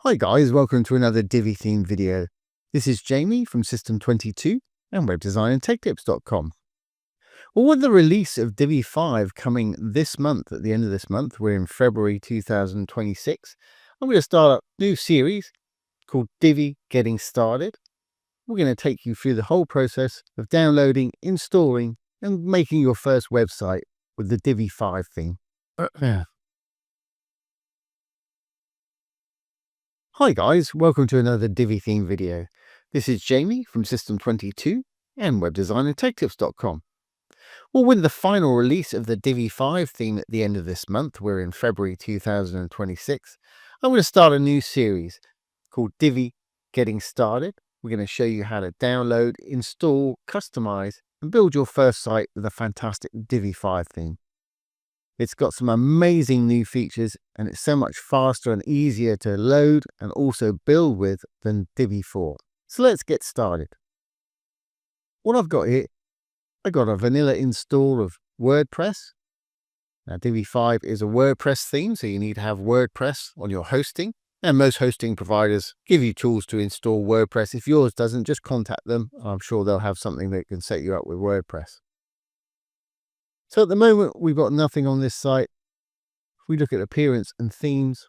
Hi guys, welcome to another Divi theme video. This is Jamie from System22 and webdesignandtechtips.com. Well, with the release of Divi 5 coming this month, at the end of this month, we're in February 2026, I'm going to start a new series called Divi Getting Started. We're going to take you through the whole process of downloading, installing and making your first website with the Divi 5 theme. Hi guys, welcome to another Divi theme video. This is Jamie from System22 and webdesignandtechtips.com. Well, with the final release of the Divi 5 theme at the end of this month, we're in February 2026, I'm going to start a new series called Divi Getting Started. We're going to show you how to download, install, customize and build your first site with a fantastic Divi 5 theme. It's got some amazing new features and it's so much faster and easier to load and also build with than Divi 4. So let's get started. What I've got here, I got a vanilla install of WordPress. Now Divi 5 is a WordPress theme, so you need to have WordPress on your hosting. And most hosting providers give you tools to install WordPress. If yours doesn't, just contact them. I'm sure they'll have something that can set you up with WordPress. So at the moment, we've got nothing on this site. If we look at appearance and themes,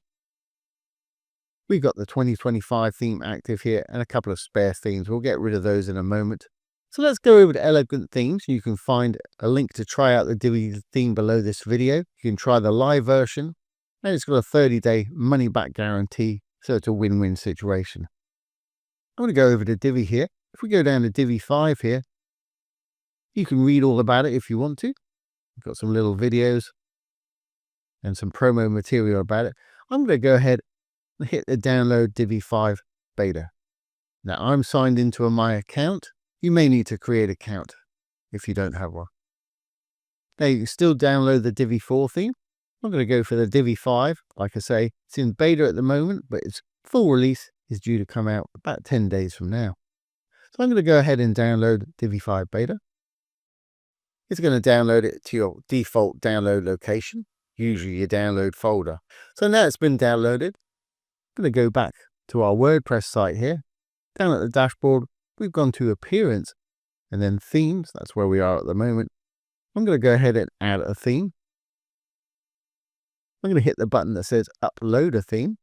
we've got the 2025 theme active here and a couple of spare themes. We'll get rid of those in a moment. So let's go over to Elegant Themes. You can find a link to try out the Divi theme below this video. You can try the live version and it's got a 30-day money-back guarantee. So it's a win-win situation. I'm going to go over to Divi here. If we go down to Divi 5 here, you can read all about it if you want to. Got some little videos and some promo material about it. I'm going to go ahead and hit the download Divi 5 beta. Now I'm signed into my account. You may need to create an account if you don't have one. Now you can still download the Divi 4 theme. I'm going to go for the Divi 5. Like I say, it's in beta at the moment, but its full release is due to come out about 10 days from now. So I'm going to go ahead and download Divi 5 beta. It's going to download it to your default download location, usually your download folder. So now it's been downloaded. I'm going to go back to our WordPress site here. Down at the dashboard, we've gone to Appearance and then Themes. That's where we are at the moment. I'm going to go ahead and add a theme. I'm going to hit the button that says Upload a Theme.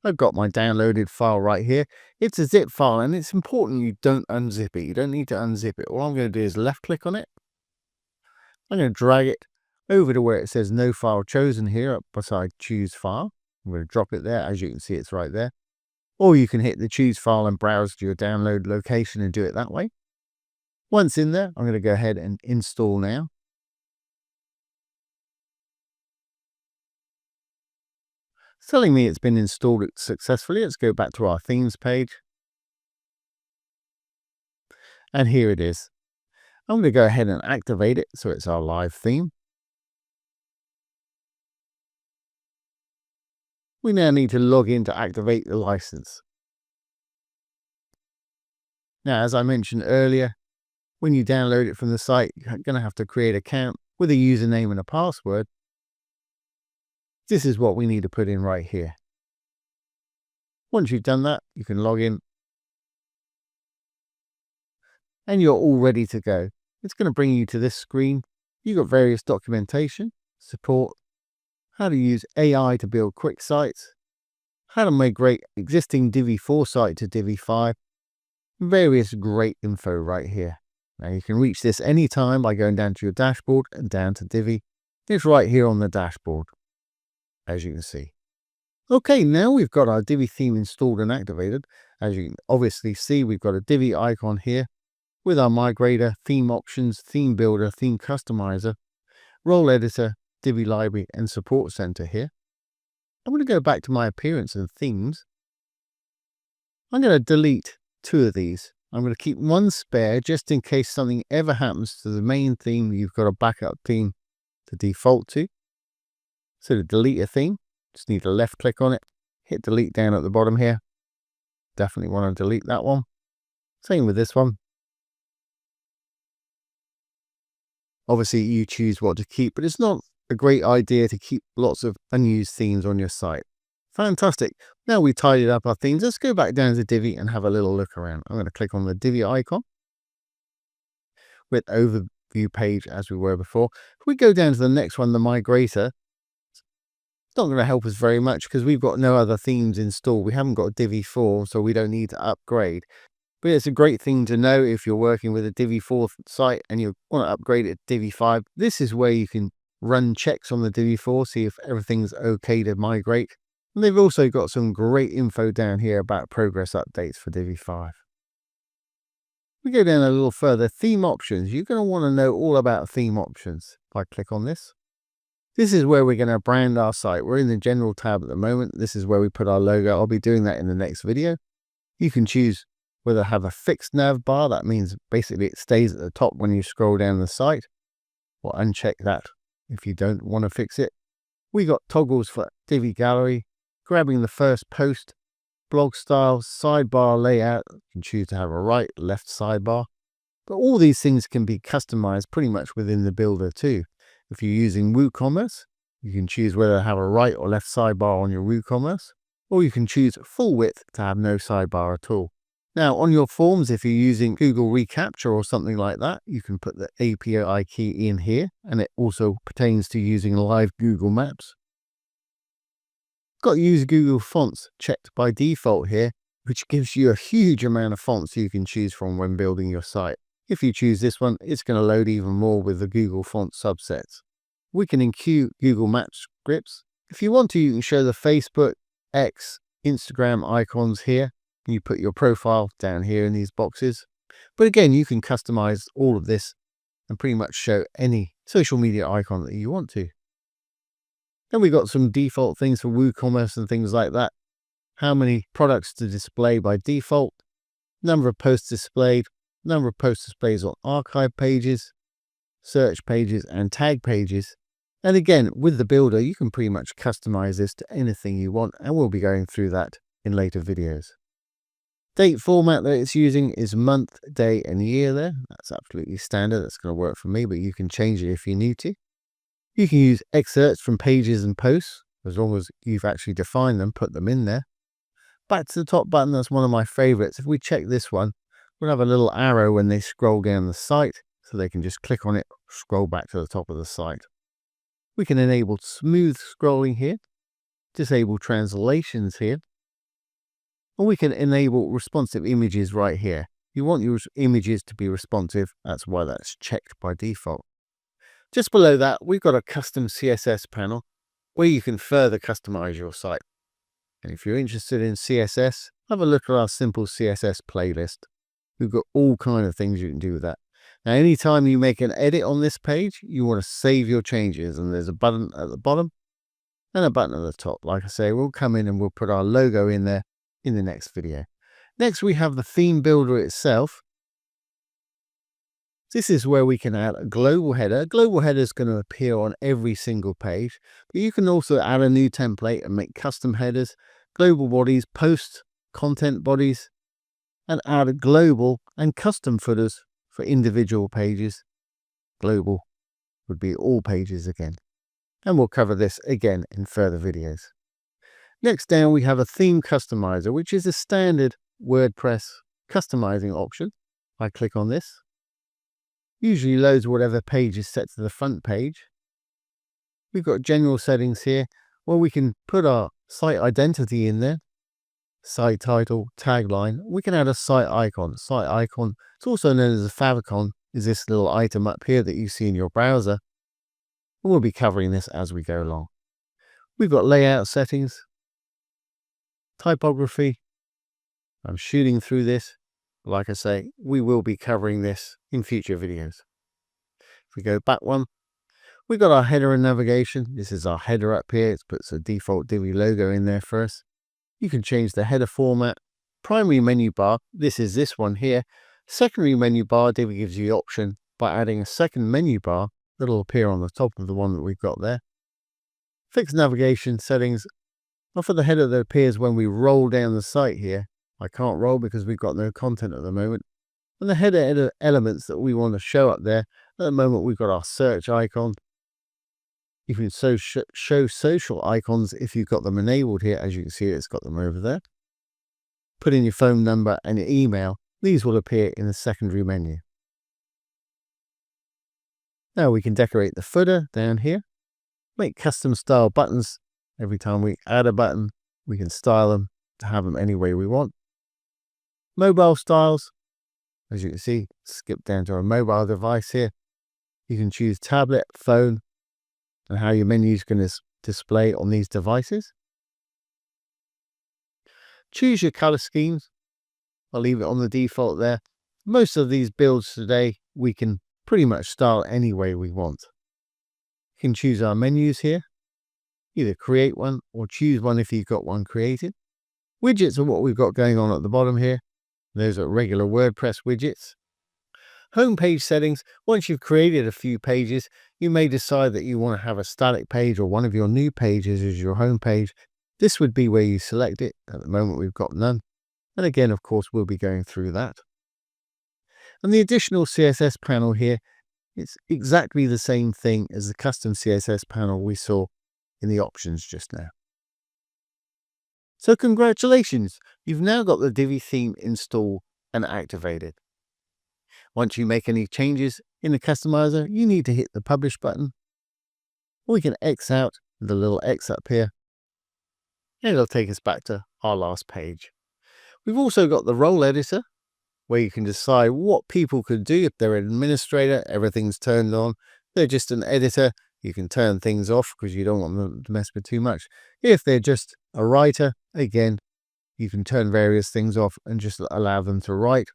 I've got my downloaded file right here. It's a zip file and it's important you don't unzip it. You don't need to unzip it. All I'm going to do is left click on it. I'm going to drag it over to where it says no file chosen here up beside choose file. I'm going to drop it there. As you can see, it's right there. Or you can hit the choose file and browse to your download location and do it that way. Once in there, I'm going to go ahead and install now. It's telling me it's been installed successfully. Let's go back to our themes page. And here it is. I'm going to go ahead and activate it so it's our live theme. We now need to log in to activate the license. Now, as I mentioned earlier, when you download it from the site, you're going to have to create an account with a username and a password. This is what we need to put in right here. Once you've done that, you can log in and you're all ready to go. It's going to bring you to this screen. You've got various documentation, support, how to use AI to build quick sites, how to migrate existing Divi 4 site to Divi 5, various great info right here. Now you can reach this anytime by going down to your dashboard and down to Divi. It's right here on the dashboard, as you can see. Okay, now we've got our Divi theme installed and activated. As you can obviously see, we've got a Divi icon here with our migrator, theme options, theme builder, theme customizer, role editor, Divi library and support center here. I'm going to go back to my appearance and themes. I'm going to delete 2 of these. I'm going to keep 1 spare just in case something ever happens to the main theme. You've got a backup theme to default to. So to delete a theme, just need to left click on it, hit delete down at the bottom here. Definitely want to delete that one. Same with this one. Obviously you choose what to keep, but it's not a great idea to keep lots of unused themes on your site. Fantastic. Now we tidied up our themes. Let's go back down to Divi and have a little look around. I'm going to click on the Divi icon with overview page as we were before. If we go down to the next one, the migrator, it's not going to help us very much because we've got no other themes installed. We haven't got Divi 4, so we don't need to upgrade. But it's a great thing to know if you're working with a Divi 4 site and you want to upgrade it to Divi 5. This is where you can run checks on the Divi 4, see if everything's okay to migrate. And they've also got some great info down here about progress updates for Divi 5. We go down a little further, theme options. You're going to want to know all about theme options. If I click on this, this is where we're going to brand our site. We're in the general tab at the moment. This is where we put our logo. I'll be doing that in the next video. You can choose whether to have a fixed nav bar. That means basically it stays at the top when you scroll down the site, or uncheck that if you don't want to fix it. We got toggles for Divi gallery, grabbing the first post, blog style, sidebar layout. You can choose to have a right, left sidebar. But all these things can be customized pretty much within the builder too. If you're using WooCommerce, you can choose whether to have a right or left sidebar on your WooCommerce, or you can choose full width to have no sidebar at all. Now, on your forms, if you're using Google Recapture or something like that, you can put the API key in here, and it also pertains to using live Google Maps. Got use Google fonts checked by default here, which gives you a huge amount of fonts you can choose from when building your site. If you choose this one, it's going to load even more with the Google font subsets. We can include Google Maps scripts. If you want to, you can show the Facebook, X, Instagram icons here. You put your profile down here in these boxes. But again, you can customize all of this and pretty much show any social media icon that you want to. Then we got some default things for WooCommerce and things like that. How many products to display by default, number of posts displayed, number of post displays on archive pages, search pages and tag pages. And again, with the builder, you can pretty much customize this to anything you want, and we'll be going through that in later videos. Date format that it's using is month, day and year there. That's absolutely standard. That's going to work for me, but you can change it if you need to. You can use excerpts from pages and posts, as long as you've actually defined them, put them in there. Back to the top button, that's one of my favorites. If we check this one, we'll have a little arrow when they scroll down the site, so they can just click on it, scroll back to the top of the site. We can enable smooth scrolling here, disable translations here, and we can enable responsive images right here. You want your images to be responsive, that's why that's checked by default. Just below that, we've got a custom CSS panel where you can further customize your site. And if you're interested in CSS, have a look at our simple CSS playlist. We've got all kinds of things you can do with that. Now, anytime you make an edit on this page, you want to save your changes, and there's a button at the bottom and a button at the top. Like I say, we'll come in and we'll put our logo in there in the next video. Next, we have the theme builder itself. This is where we can add a global header. A global header is going to appear on every single page, but you can also add a new template and make custom headers, global bodies, post content bodies, and add global and custom footers for individual pages. Global would be all pages again. And we'll cover this again in further videos. Next down, we have a theme customizer, which is a standard WordPress customizing option. I click on this. Usually loads whatever page is set to the front page. We've got general settings here where we can put our site identity in there, site title, tagline. We can add a site icon. Site icon, it's also known as a favicon, is this little item up here that you see in your browser. And we'll be covering this as we go along. We've got layout settings, typography. I'm shooting through this. Like I say, we will be covering this in future videos. If we go back one, we've got our header and navigation. This is our header up here. It puts a default Divi logo in there for us. You can change the header format. Primary menu bar, this is this one here. Secondary menu bar, Divi gives you the option by adding a second menu bar that'll appear on the top of the one that we've got there. Fixed navigation settings are for the header that appears when we roll down the site here. I can't roll because we've got no content at the moment. And the header elements that we want to show up there, at the moment we've got our search icon, You can show social icons if you've got them enabled here. As you can see, it's got them over there. Put in your phone number and your email. These will appear in the secondary menu. Now we can decorate the footer down here. Make custom style buttons. Every time we add a button, we can style them to have them any way we want. Mobile styles. As you can see, skip down to a mobile device here. You can choose tablet, phone, and how your menu is going to display on these devices. Choose your color schemes. I'll leave it on the default there. Most of these builds today, we can pretty much style any way we want. You can choose our menus here. Either create one or choose one if you've got one created. Widgets are what we've got going on at the bottom here. Those are regular WordPress widgets. Homepage settings. Once you've created a few pages, you may decide that you want to have a static page or one of your new pages as your home page. This would be where you select it. At the moment, we've got none. And again, of course, we'll be going through that. And the additional CSS panel here, it's exactly the same thing as the custom CSS panel we saw in the options just now. So congratulations, you've now got the Divi theme installed and activated. Once you make any changes in the customizer, you need to hit the publish button. We can X out with the little X up here, and it'll take us back to our last page. We've also got the role editor, where you can decide what people could do. If they're an administrator, everything's turned on. They're just an editor, you can turn things off because you don't want them to mess with too much. If they're just a writer, again, you can turn various things off and just allow them to write.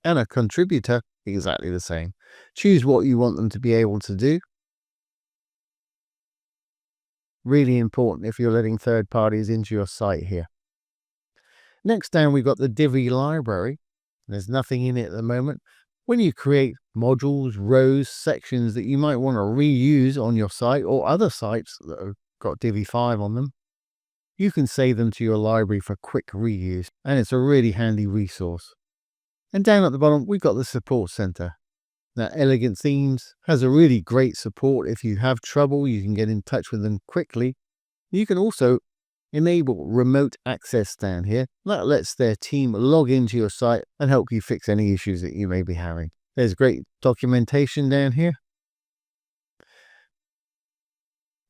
And a contributor, exactly the same. Choose what you want them to be able to do. Really important if you're letting third parties into your site here. Next down, we've got the Divi library. There's nothing in it at the moment. When you create modules, rows, sections that you might want to reuse on your site or other sites that have got Divi 5 on them, you can save them to your library for quick reuse, and it's a really handy resource. And down at the bottom, we've got the support center. Now, Elegant Themes has a really great support. If you have trouble, you can get in touch with them quickly. You can also enable remote access down here. That lets their team log into your site and help you fix any issues that you may be having. There's great documentation down here.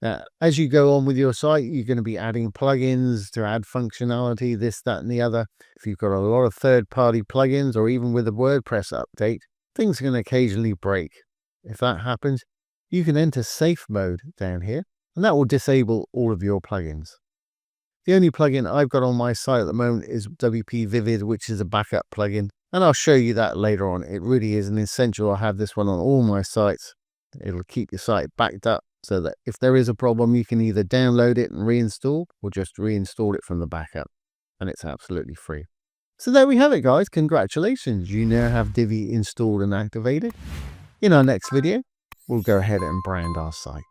Now, as you go on with your site, you're going to be adding plugins to add functionality, this, that, and the other. If you've got a lot of third-party plugins, or even with a WordPress update, things can occasionally break. If that happens, you can enter safe mode down here, and that will disable all of your plugins. The only plugin I've got on my site at the moment is WP Vivid, which is a backup plugin, and I'll show you that later on. It really is an essential. I have this one on all my sites. It'll keep your site backed up so that if there is a problem, you can either download it and reinstall or just reinstall it from the backup, and it's absolutely free. So there we have it, guys. Congratulations. You now have Divi installed and activated. In our next video, we'll go ahead and brand our site.